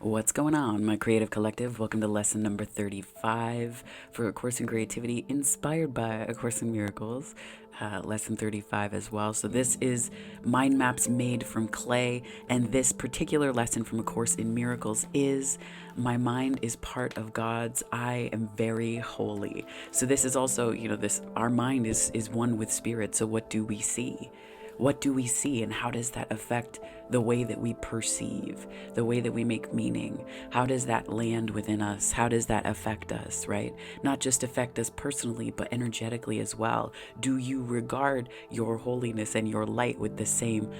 What's going on, my creative collective? Welcome to lesson number 35 for A Course in Creativity, inspired by A Course in Miracles. Lesson 35 as well. So this is mind maps made from clay, and this particular lesson from A Course in Miracles is my mind is part of God's. I am very holy. So this is also, this our mind is one with spirit. So what do we see? What do we see, and how does that affect the way that we perceive, the way that we make meaning? How does that land within us? How does that affect us, right? Not just affect us personally, but energetically as well. Do you regard your holiness and your light with the same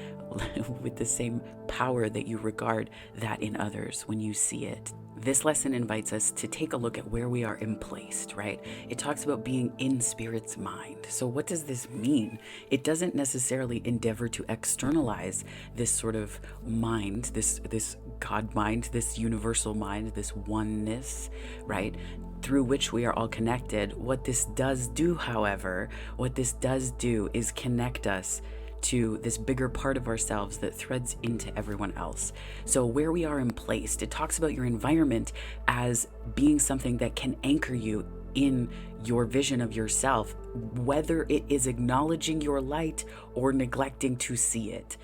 with the same power that you regard that in others when you see it? This lesson invites us to take a look at where we are emplaced, right? It talks about being in Spirit's mind. So what does this mean? It doesn't necessarily endeavor to externalize this sort of mind, this God mind, this universal mind, this oneness, right? Through which we are all connected. What this does do, however, is connect us to this bigger part of ourselves that threads into everyone else. So where we are emplaced, it talks about your environment as being something that can anchor you in your vision of yourself, whether it is acknowledging your light or neglecting to see it.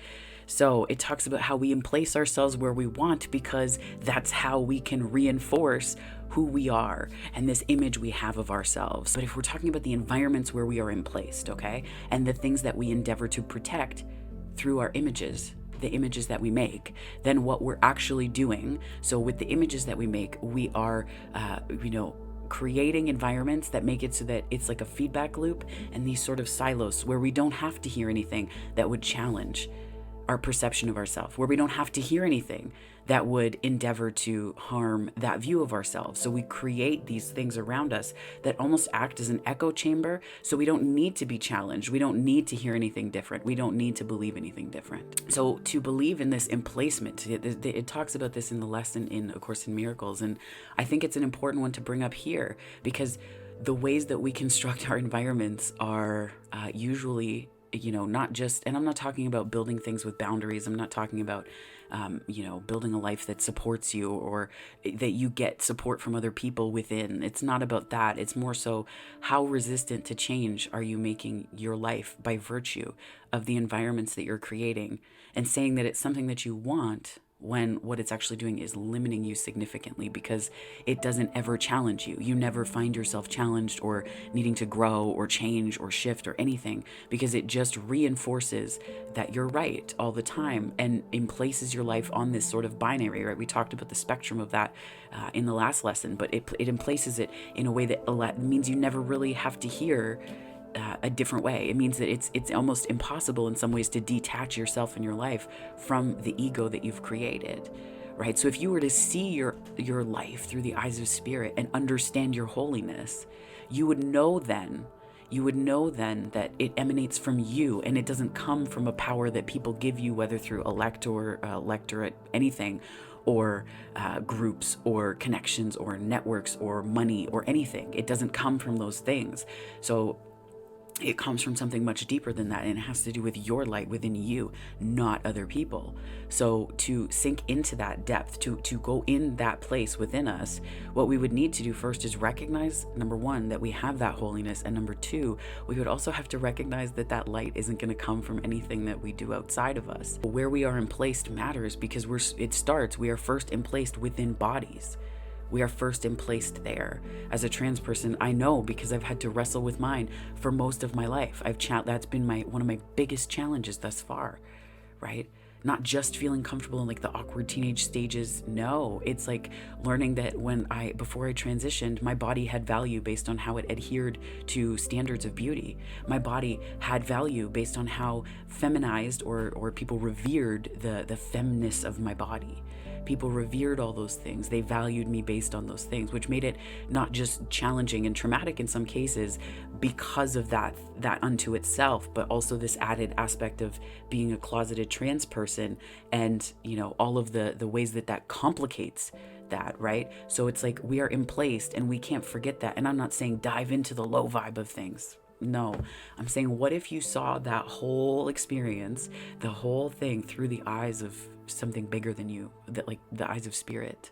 So it talks about how we emplace ourselves where we want, because that's how we can reinforce who we are and this image we have of ourselves. But if we're talking about the environments where we are emplaced, okay, and the things that we endeavor to protect through our images, the images that we make, then what we're actually doing, so with the images that we make, we are, creating environments that make it so that it's like a feedback loop and these sort of silos where we don't have to hear anything that would challenge our perception of ourselves, where we don't have to hear anything that would endeavor to harm that view of ourselves. So we create these things around us that almost act as an echo chamber. So we don't need to be challenged. We don't need to hear anything different. We don't need to believe anything different. So to believe in this emplacement, it talks about this in the lesson in A Course in Miracles. And I think it's an important one to bring up here, because the ways that we construct our environments are usually, not just, and I'm not talking about building things with boundaries. I'm not talking about, building a life that supports you or that you get support from other people within. It's not about that. It's more so, how resistant to change are you making your life by virtue of the environments that you're creating, and saying that it's something that you want, when what it's actually doing is limiting you significantly, because it doesn't ever challenge you. You never find yourself challenged or needing to grow or change or shift or anything, because it just reinforces that you're right all the time and emplaces your life on this sort of binary, right? We talked about the spectrum of that in the last lesson, but it emplaces it in a way that means you never really have to hear a different way. It means that it's almost impossible in some ways to detach yourself in your life from the ego that you've created, right? So if you were to see your life through the eyes of Spirit and understand your holiness, you would know then that it emanates from you, and it doesn't come from a power that people give you, whether through electorate, anything, or groups or connections or networks or money or anything. It doesn't come from those things. So it comes from something much deeper than that, and it has to do with your light within you, not other people. So to sink into that depth, to go in that place within us, what we would need to do first is recognize, number one, that we have that holiness, and number two, we would also have to recognize that that light isn't going to come from anything that we do outside of us. Where we are emplaced matters, because we are first emplaced within bodies. We are first emplaced there. As a trans person, I know, because I've had to wrestle with mine for most of my life. That's been one of my biggest challenges thus far, right? Not just feeling comfortable in like the awkward teenage stages. No, it's like learning that before I transitioned, my body had value based on how it adhered to standards of beauty. My body had value based on how feminized or people revered the femness of my body. People revered all those things. They valued me based on those things, which made it not just challenging and traumatic in some cases because of that unto itself, but also this added aspect of being a closeted trans person, and all of the ways that complicates that, right? So it's like we are emplaced, and we can't forget that. And I'm not saying dive into the low vibe of things. No, I'm saying, what if you saw that whole experience, the whole thing, through the eyes of something bigger than you, that like the eyes of spirit?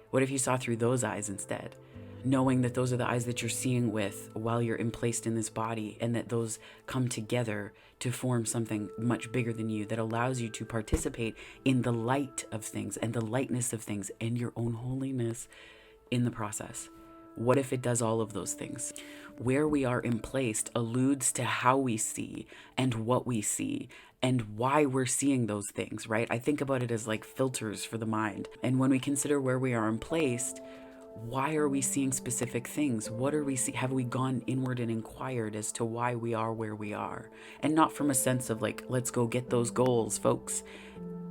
What if you saw through those eyes instead? Knowing that those are the eyes that you're seeing with while you're emplaced in this body, and that those come together to form something much bigger than you that allows you to participate in the light of things and the lightness of things and your own holiness in the process. What if it does all of those things? Where we are emplaced alludes to how we see and what we see and why we're seeing those things, right? I think about it as like filters for the mind. And when we consider where we are emplaced, why are we seeing specific things? What are we see? Have we gone inward and inquired as to why we are where we are? And not from a sense of like, let's go get those goals, folks.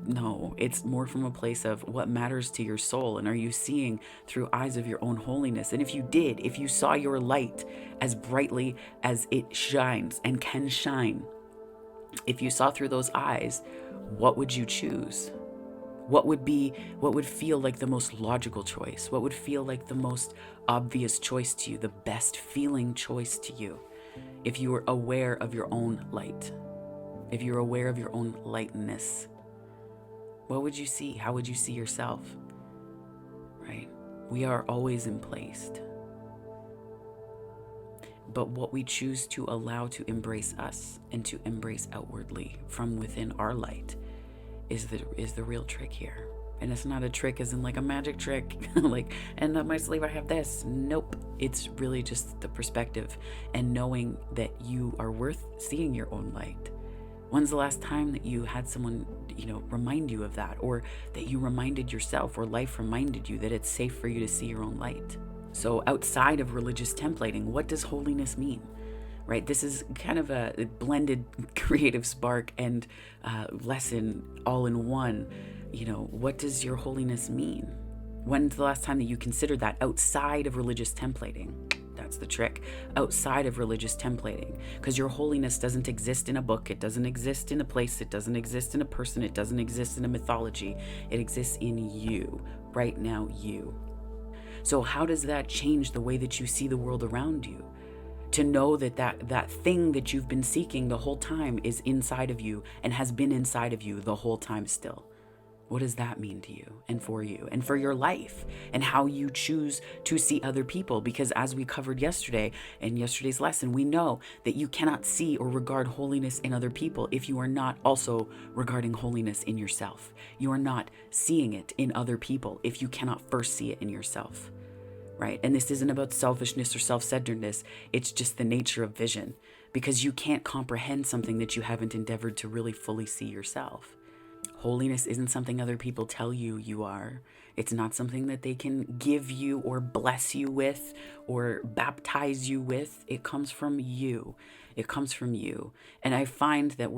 No, it's more from a place of what matters to your soul. And are you seeing through eyes of your own holiness? And if you did, if you saw your light as brightly as it shines and can shine, if you saw through those eyes, what would you choose? What would feel like the most logical choice? What would feel like the most obvious choice to you, the best feeling choice to you? If you were aware of your own light, if you're aware of your own lightness, what would you see? How would you see yourself? Right? We are always emplaced. But what we choose to allow to embrace us and to embrace outwardly from within our light is the real trick here. And it's not a trick as in like a magic trick, like, and up my sleeve I have this. Nope. It's really just the perspective and knowing that you are worth seeing your own light. When's the last time that you had someone, remind you of that, or that you reminded yourself, or life reminded you that it's safe for you to see your own light? So outside of religious templating, what does holiness mean? Right? This is kind of a blended creative spark and lesson all in one. What does your holiness mean? When's the last time that you considered that outside of religious templating? That's the trick. Outside of religious templating. Because your holiness doesn't exist in a book. It doesn't exist in a place. It doesn't exist in a person. It doesn't exist in a mythology. It exists in you. Right now, you. So how does that change the way that you see the world around you? To know that thing that you've been seeking the whole time is inside of you and has been inside of you the whole time still. What does that mean to you and for your life and how you choose to see other people? Because as we covered yesterday in yesterday's lesson, we know that you cannot see or regard holiness in other people if you are not also regarding holiness in yourself. You are not seeing it in other people if you cannot first see it in yourself. Right? And this isn't about selfishness or self-centeredness. It's just the nature of vision, because you can't comprehend something that you haven't endeavored to really fully see yourself. Holiness isn't something other people tell you you are. It's not something that they can give you or bless you with or baptize you with. It comes from you. It comes from you. And I find that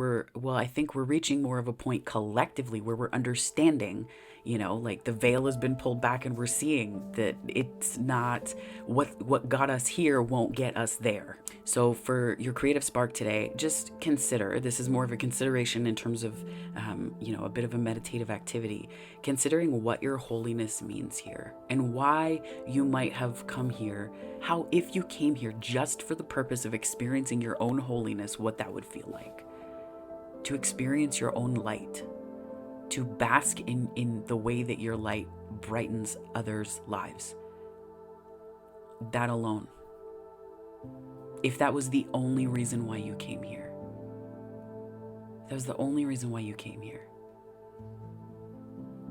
I think we're reaching more of a point collectively where we're understanding, like the veil has been pulled back and we're seeing that it's not what got us here won't get us there. So for your creative spark today, just consider, this is more of a consideration in terms of, a bit of a meditative activity, considering what your holiness means here and why you might have come here. How, if you came here just for the purpose of experiencing your own holiness, what that would feel like. To experience your own light. To bask in the way that your light brightens others' lives. That alone. If that was the only reason why you came here. That was the only reason why you came here.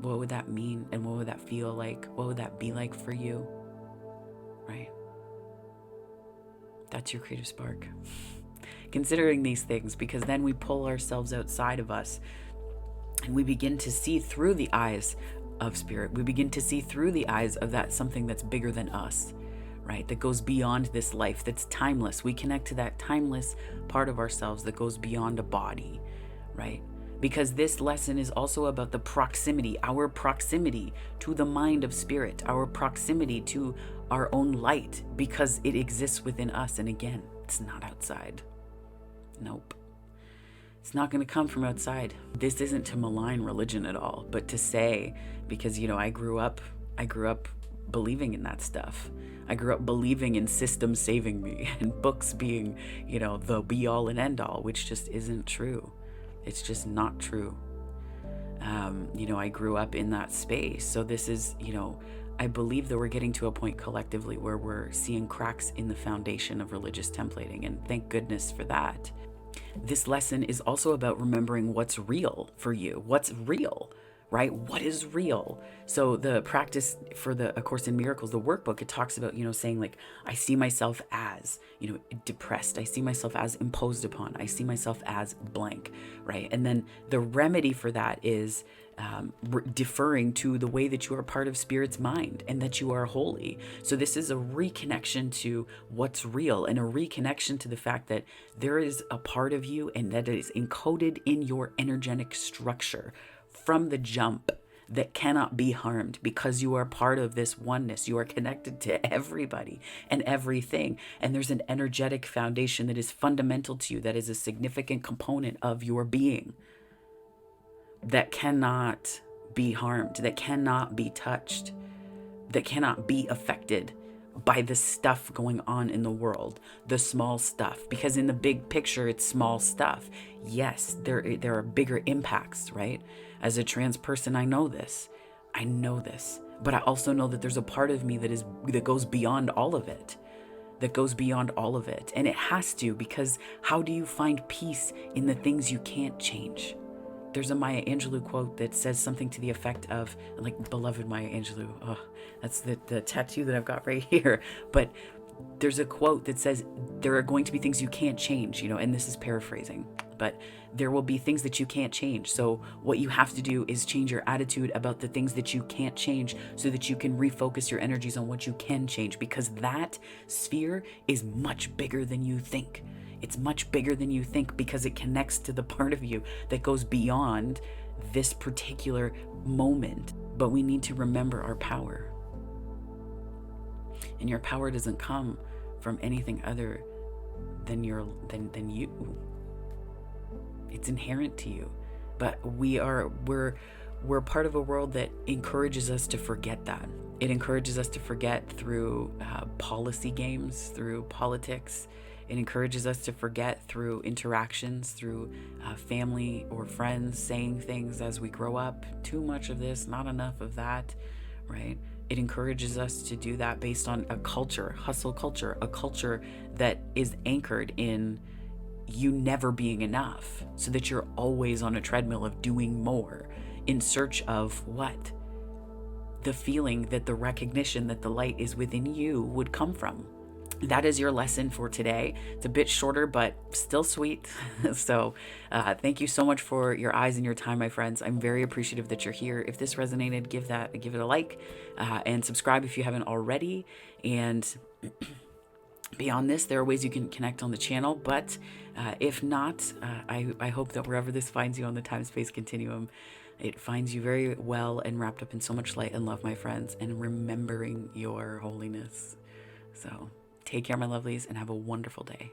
What would that mean? And what would that feel like? What would that be like for you? Right? That's your creative spark. Considering these things, because then we pull ourselves outside of us and we begin to see through the eyes of spirit. We begin to see through the eyes of that something that's bigger than us, right? That goes beyond this life, that's timeless. We connect to that timeless part of ourselves that goes beyond a body, right? Because this lesson is also about the proximity, our proximity to the mind of spirit, our proximity to our own light, because it exists within us. And again, it's not outside. Nope. It's not going to come from outside. This isn't to malign religion at all, but to say, because, I grew up believing in that stuff. I grew up believing in systems saving me and books being, the be all and end all, which just isn't true. It's just not true. I grew up in that space. So this is, I believe that we're getting to a point collectively where we're seeing cracks in the foundation of religious templating, and thank goodness for that. This lesson is also about remembering what's real for you. What's real, right? What is real? So the practice for the A Course in Miracles, the workbook, it talks about, saying like, I see myself as, depressed. I see myself as imposed upon. I see myself as blank, right? And then the remedy for that is deferring to the way that you are part of Spirit's mind and that you are holy. So this is a reconnection to what's real, and a reconnection to the fact that there is a part of you and that is encoded in your energetic structure from the jump that cannot be harmed, because you are part of this oneness. You are connected to everybody and everything. And there's an energetic foundation that is fundamental to you, that is a significant component of your being, that cannot be harmed, that cannot be touched, that cannot be affected by the stuff going on in the world, the small stuff. Because in the big picture, it's small stuff. Yes, there are bigger impacts, right? As a trans person, I know this, but I also know that there's a part of me that goes beyond all of it. And it has to, because how do you find peace in the things you can't change? There's a Maya Angelou quote that says something to the effect of, like, beloved Maya Angelou. Oh, that's the tattoo that I've got right here. But there's a quote that says, there are going to be things you can't change, and this is paraphrasing, but there will be things that you can't change. So what you have to do is change your attitude about the things that you can't change, so that you can refocus your energies on what you can change, because that sphere is much bigger than you think. It's much bigger than you think, because it connects to the part of you that goes beyond this particular moment. But we need to remember our power. And your power doesn't come from anything other than you. It's inherent to you. But we're part of a world that encourages us to forget that. It encourages us to forget through policy games, through politics. It encourages us to forget through interactions, through family or friends saying things as we grow up. Too much of this, not enough of that, right? It encourages us to do that based on a culture, hustle culture, a culture that is anchored in you never being enough, so that you're always on a treadmill of doing more in search of what? The feeling that the recognition that the light is within you would come from. That is your lesson for today. It's a bit shorter, but still sweet. So thank you so much for your eyes and your time, my friends. I'm very appreciative that you're here. If this resonated, give it a like and subscribe if you haven't already. And beyond this, there are ways you can connect on the channel. But if not, I hope that wherever this finds you on the time-space continuum, it finds you very well and wrapped up in so much light and love, my friends, and remembering your holiness. So take care, my lovelies, and have a wonderful day.